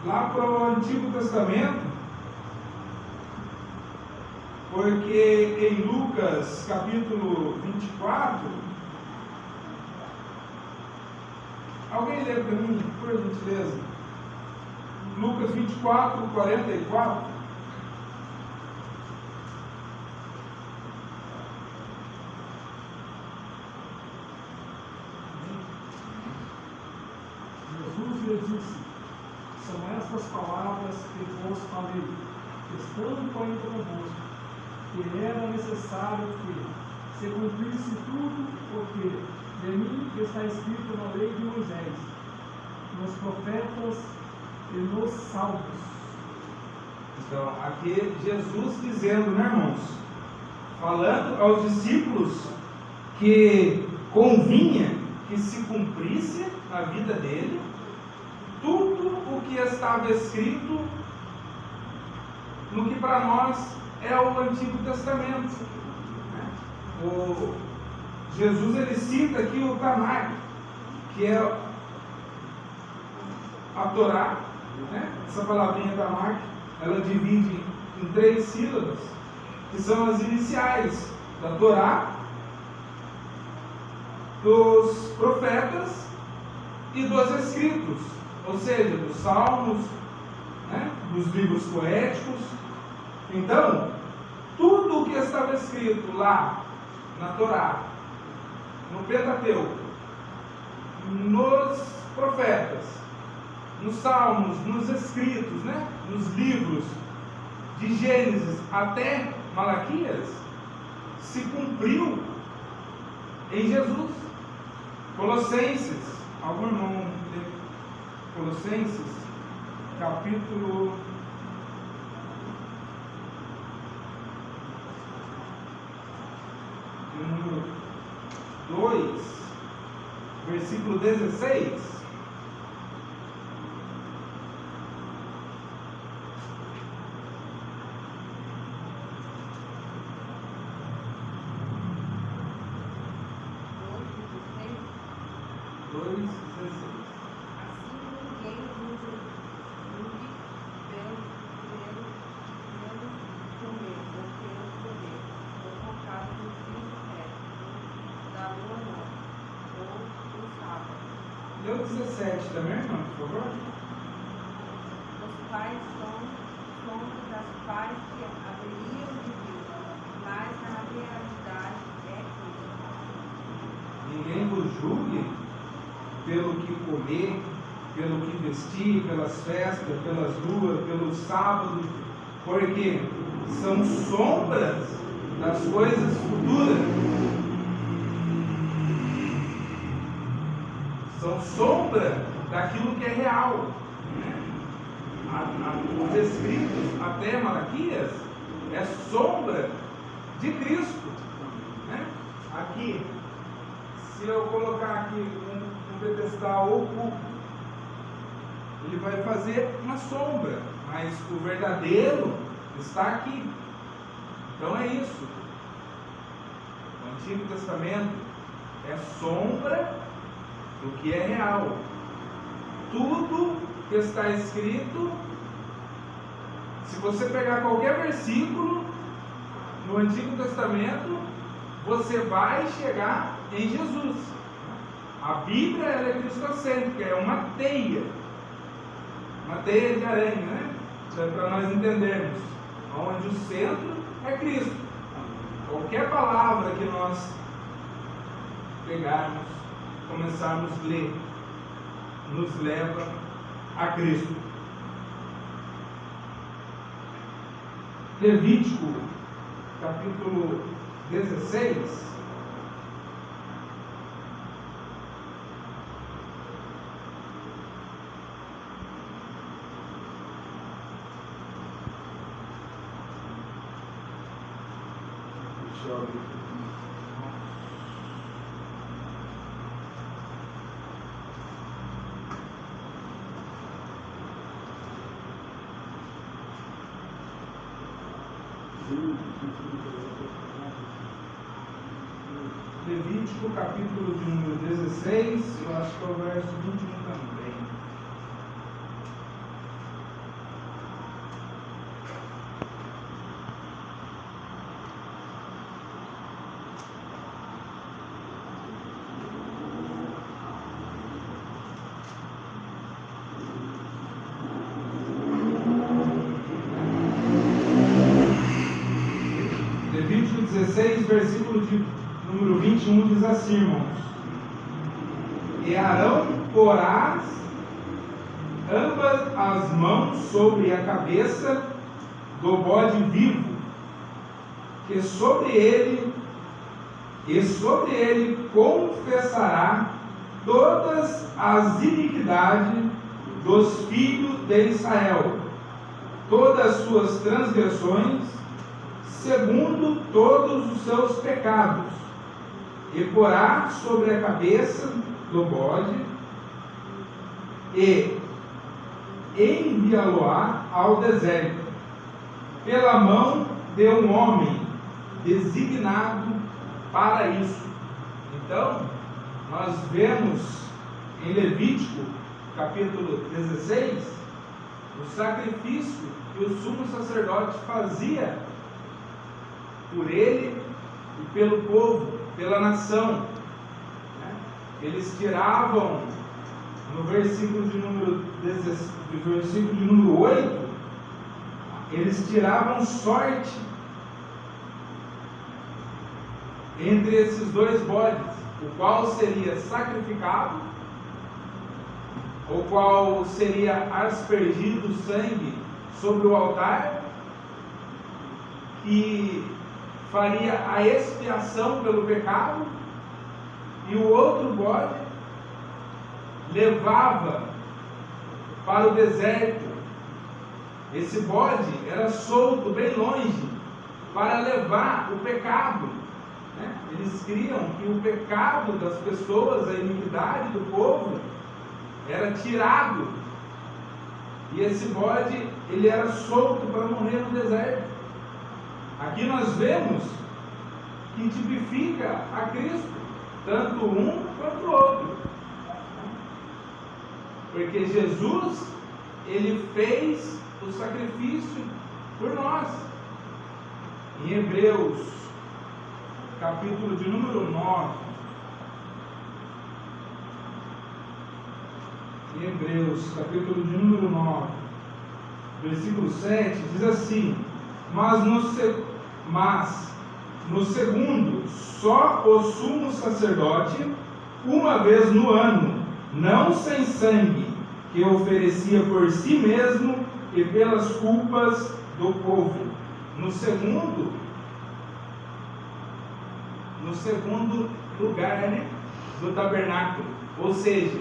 lá para o Antigo Testamento, porque em Lucas capítulo 24, alguém lê para mim, por gentileza? Lucas 24, 44. Jesus lhe disse: são estas palavras que vos falei, estando ainda convosco, que era necessário que se cumprisse tudo o que de mim está escrito na lei de Moisés, nos profetas e nos salmos. Então, aqui Jesus dizendo, né, irmãos, falando aos discípulos que convinha que se cumprisse na vida dele tudo o que estava escrito no que para nós é o Antigo Testamento. Jesus ele cita aqui o Tanakh, que é a Torá, né? Essa palavrinha Tanakh, ela divide em 3 sílabas, que são as iniciais da Torá, dos profetas e dos escritos, ou seja, dos salmos, né? Dos livros poéticos. Então, tudo o que estava escrito lá na Torá, no Pentateuco, nos profetas, nos salmos, nos escritos, né? Nos livros de Gênesis até Malaquias, se cumpriu em Jesus. Colossenses, algum irmão lê Colossenses, capítulo 2, versículo 16. Leu 17 também, irmão, por favor. Os pais são sombras das pais que haveriam de vir, mas na realidade é Cristo. Ninguém vos julgue pelo que comer, pelo que vestir, pelas festas, pelas luas, pelos sábados, porque são sombras das coisas futuras. São sombra daquilo que é real. Os escritos até Malaquias é sombra de Cristo. Aqui, se eu colocar aqui um pedestal oculto, ele vai fazer uma sombra, mas o verdadeiro está aqui. Então é isso. O Antigo Testamento é sombra do que é real. Tudo que está escrito, se você pegar qualquer versículo no Antigo Testamento, você vai chegar em Jesus. A Bíblia ela é cristocêntrica, é uma teia de aranha, né? Para nós entendermos, onde o centro é Cristo. Qualquer palavra que nós pegarmos, começarmos a ler, nos leva a Cristo. Levítico, capítulo 16. Levítico, capítulo de número 16, eu acho que é o verso 21 também. versículo de número 21 diz assim, irmãos: E Arão porás ambas as mãos sobre a cabeça do bode vivo, que sobre ele confessará todas as iniquidades dos filhos de Israel, todas as suas transgressões, segundo todos os seus pecados, e porá sobre a cabeça do bode, e enviá-lo-á ao deserto, pela mão de um homem designado para isso. Então, nós vemos em Levítico, capítulo 16, o sacrifício que o sumo sacerdote fazia por ele e pelo povo, pela nação. Eles tiravam, no versículo de número 8, eles tiravam sorte entre esses dois bodes, o qual seria sacrificado, o qual seria aspergido sangue sobre o altar, que faria a expiação pelo pecado, e o outro bode levava para o deserto. Esse bode era solto bem longe para levar o pecado. Eles criam que o pecado das pessoas, a iniquidade do povo, era tirado, e esse bode ele era solto para morrer no deserto. Aqui nós vemos que tipifica a Cristo, tanto um quanto o outro, porque Jesus ele fez o sacrifício por nós. Em Hebreus, capítulo de número 9, em Hebreus, capítulo de número 9, versículo 7, diz assim: Mas no segundo, só o sumo sacerdote, uma vez no ano, não sem sangue, que oferecia por si mesmo e pelas culpas do povo. No segundo lugar, do tabernáculo, ou seja,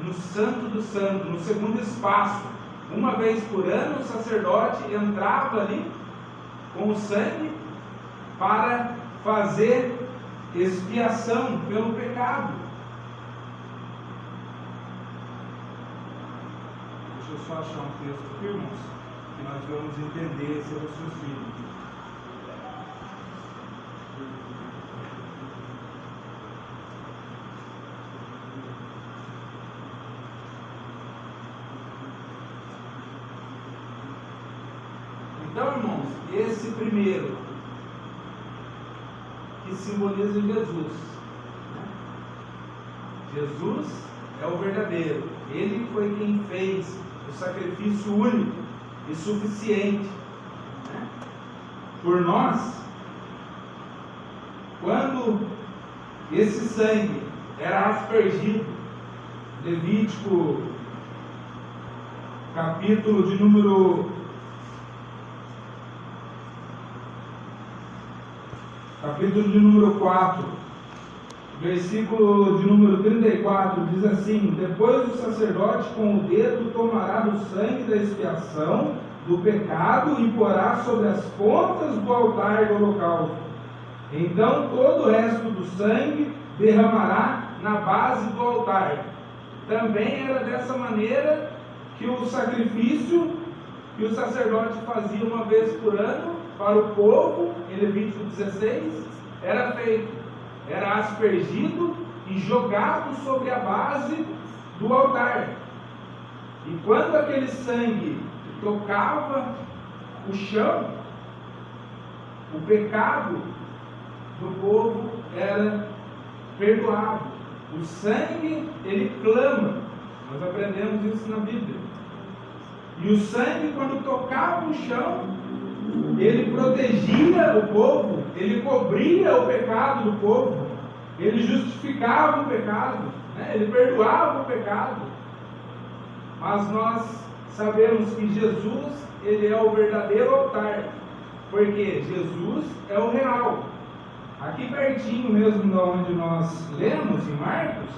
no Santo do Santo, no segundo espaço, uma vez por ano o sacerdote entrava ali com o sangue para fazer expiação pelo pecado. Deixa eu só achar um texto aqui, irmãos, que nós vamos entender esse raciocínio. Então, irmãos, esse primeiro, que simboliza Jesus. Jesus é o verdadeiro. Ele foi quem fez o sacrifício único e suficiente por nós. Quando esse sangue era aspergido, Levítico, capítulo de número 4, versículo de número 34, diz assim: Depois o sacerdote com o dedo tomará do sangue da expiação do pecado e porá sobre as pontas do altar do holocausto. Então todo o resto do sangue derramará na base do altar. Também era dessa maneira que o sacrifício que o sacerdote fazia uma vez por ano para o povo, em Levítico 16, era feito. Era aspergido e jogado sobre a base do altar. E quando aquele sangue tocava o chão, o pecado do povo era perdoado. O sangue, ele clama. Nós aprendemos isso na Bíblia. E o sangue, quando tocava o chão, ele protegia o povo, ele cobria o pecado do povo, ele justificava o pecado, né? Ele perdoava o pecado. Mas nós sabemos que Jesus, ele é o verdadeiro altar, porque Jesus é o real. Aqui pertinho mesmo de onde nós lemos, em Marcos,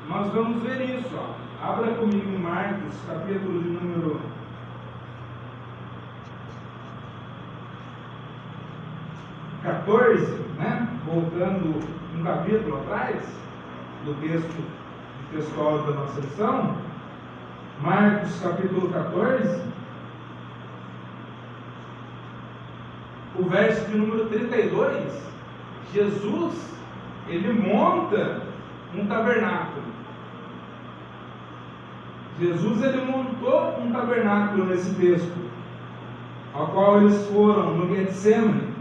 nós vamos ver isso. Ó. Abra comigo em Marcos, capítulo de número 14, né? Voltando um capítulo atrás, do texto textual da nossa lição, Marcos capítulo 14, o verso de número 32, Jesus, ele monta um tabernáculo. Jesus, ele montou um tabernáculo nesse texto, ao qual eles foram no Getsemane.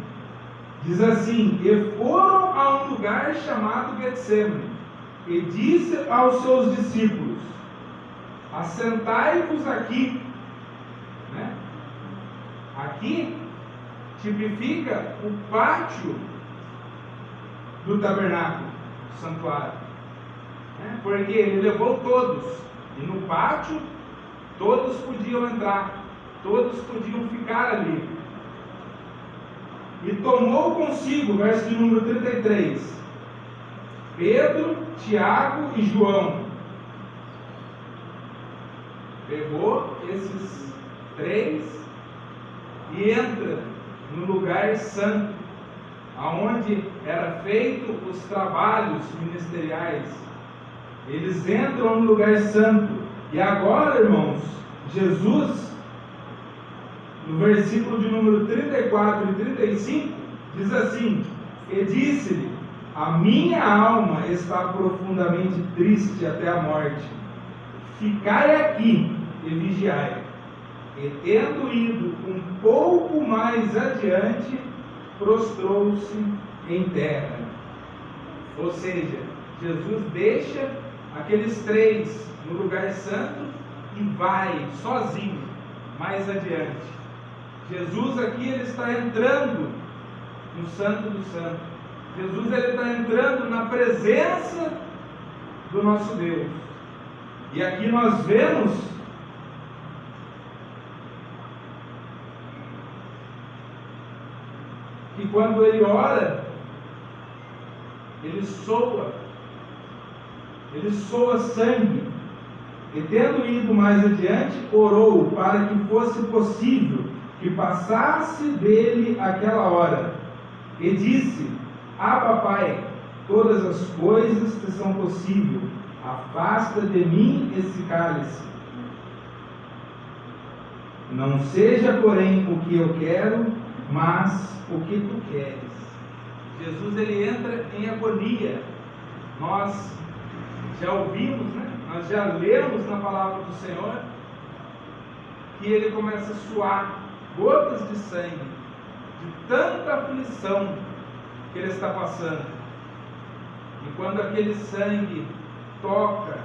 Diz assim: e foram a um lugar chamado Getsemane, e disse aos seus discípulos: assentai-vos aqui, né? Aqui tipifica o pátio do tabernáculo, do santuário, né? Porque ele levou todos, e no pátio todos podiam entrar, todos podiam ficar ali. E tomou consigo, verso de número 33, Pedro, Tiago e João. Pegou esses três e entra no lugar santo, aonde era feito os trabalhos ministeriais. Eles entram no lugar santo. E agora, irmãos, Jesus, no versículo de número 34 e 35, diz assim: e disse-lhe: a minha alma está profundamente triste até a morte. Ficai aqui e vigiai. E tendo ido um pouco mais adiante, prostrou-se em terra. Ou seja, Jesus deixa aqueles três no lugar santo e vai sozinho mais adiante. Jesus aqui, ele está entrando no Santo dos Santos. Jesus, ele está entrando na presença do nosso Deus. E aqui nós vemos que quando ele ora, ele soa sangue. E tendo ido mais adiante, orou para que fosse possível que passasse dele aquela hora. E disse: Abba, Pai, todas as coisas te são possíveis, afasta de mim esse cálice. Não seja, porém, o que eu quero, mas o que tu queres. Jesus, ele entra em agonia. Nós já ouvimos, né? Nós já lemos na palavra do Senhor que ele começa a suar gotas de sangue, de tanta aflição que ele está passando. E quando aquele sangue toca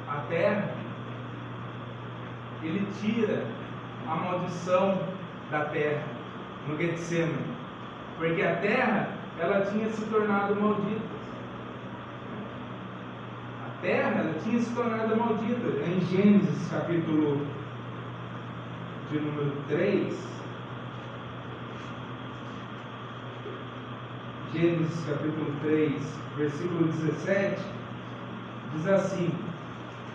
a terra, ele tira a maldição da terra no Getsemane, porque a terra, ela tinha se tornado maldita. A terra, ela tinha se tornado maldita. Em Gênesis capítulo de número 3, Gênesis capítulo 3, versículo 17, diz assim: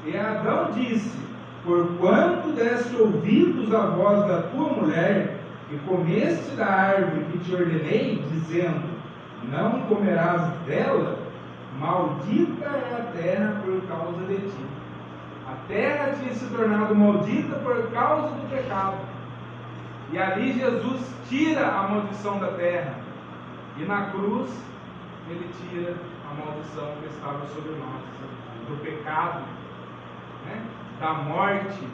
e Adão disse: porquanto deste ouvidos à voz da tua mulher, e comeste da árvore que te ordenei, dizendo: não comerás dela, maldita é a terra por causa de ti. A terra tinha se tornado maldita por causa do pecado. E ali Jesus tira a maldição da terra. E na cruz, ele tira a maldição que estava sobre nós, do pecado, né? Da morte.